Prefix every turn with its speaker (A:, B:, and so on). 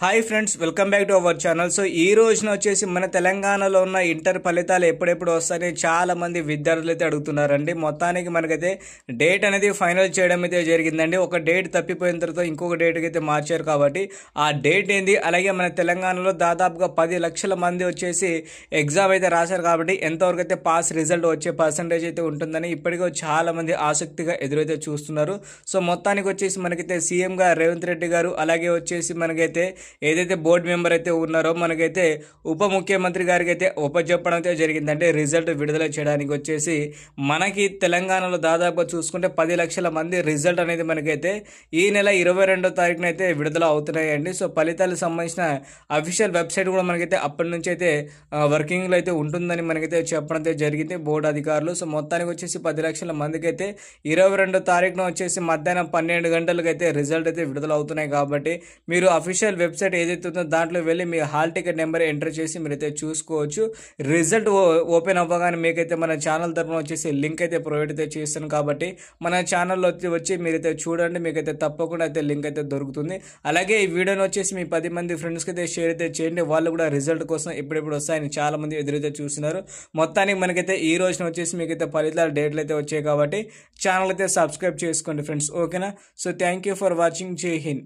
A: Hi friends, welcome back to our channel. So ఈ రోజున వచ్చేసి మన తెలంగాణలో ఉన్న ఇంటర్ ఫలితాలు ఎప్పుడెప్పుడు వస్తాయని చాలా మంది విద్యార్థులు అయితే అడుగుతున్నారండి. మొత్తానికి మనకైతే డేట్ అనేది ఫైనల్ చేయడం అయితే జరిగిందండి. ఒక డేట్ తప్పిపోయిన తర్వాత ఇంకొక డేట్కి అయితే మార్చారు కాబట్టి ఆ డేట్ ఏంది, అలాగే మన తెలంగాణలో దాదాపుగా 10 లక్షల మంది వచ్చేసి ఎగ్జామ్ అయితే రాశారు కాబట్టి ఎంతవరకు అయితే పాస్ రిజల్ట్ వచ్చే పర్సంటేజ్ అయితే ఉంటుందని ఇప్పటికీ చాలా మంది ఆసక్తిగా ఎదురైతే చూస్తున్నారు. సో మొత్తానికి వచ్చేసి మనకైతే సీఎంగా రేవంత్ రెడ్డి గారు, అలాగే వచ్చేసి మనకైతే ఏదైతే బోర్డు మెంబర్ అయితే ఉన్నారో మనకైతే ఉప ముఖ్యమంత్రి గారికి అయితే చెప్పడం అయితే జరిగిందంటే రిజల్ట్ విడుదల చేయడానికి వచ్చేసి మనకి తెలంగాణలో దాదాపు చూసుకుంటే 10 లక్షల మంది రిజల్ట్ అనేది మనకైతే ఈ నెల 22వ తారీఖున అయితే విడుదల అవుతున్నాయండి. సో ఫలితాలకు సంబంధించిన అఫీషియల్ వెబ్సైట్ కూడా మనకైతే అప్పటి నుంచి అయితే వర్కింగ్లో అయితే ఉంటుందని మనకైతే చెప్పడం అయితే జరిగింది బోర్డు అధికారులు. సో మొత్తానికి వచ్చేసి 10 లక్షల మందికి అయితే 22వ తారీఖున వచ్చేసి మధ్యాహ్నం 12 గంటలకు అయితే రిజల్ట్ అయితే విడుదల అవుతున్నాయి కాబట్టి మీరు అఫీషియల్ వెబ్సైట్ ఏదైతే ఉందో దాంట్లో వెళ్ళి మీ హాల్ టికెట్ నెంబర్ ఎంటర్ చేసి మీరైతే చూసుకోవచ్చు. రిజల్ట్ ఓపెన్ అవ్వగానే మీకైతే మన ఛానల్ తరఫున వచ్చేసి లింక్ అయితే ప్రొవైడ్ అయితే చేస్తాను కాబట్టి మన ఛానల్లో వచ్చి మీరైతే చూడండి, మీకైతే తప్పకుండా అయితే లింక్ అయితే దొరుకుతుంది. అలాగే ఈ వీడియోని వచ్చేసి మీ 10 మంది ఫ్రెండ్స్కి అయితే షేర్ అయితే చేయండి. వాళ్ళు కూడా రిజల్ట్ కోసం ఎప్పుడెప్పుడు వస్తాయని చాలా మంది ఎదురైతే చూస్తున్నారు. మొత్తానికి మనకైతే ఈ రోజున వచ్చేసి మీకైతే ఫలితాలు డేట్లు అయితే వచ్చాయి కాబట్టి ఛానల్ అయితే సబ్స్క్రైబ్ చేసుకోండి ఫ్రెండ్స్, ఓకేనా? So thank you for watching. జై హింద్.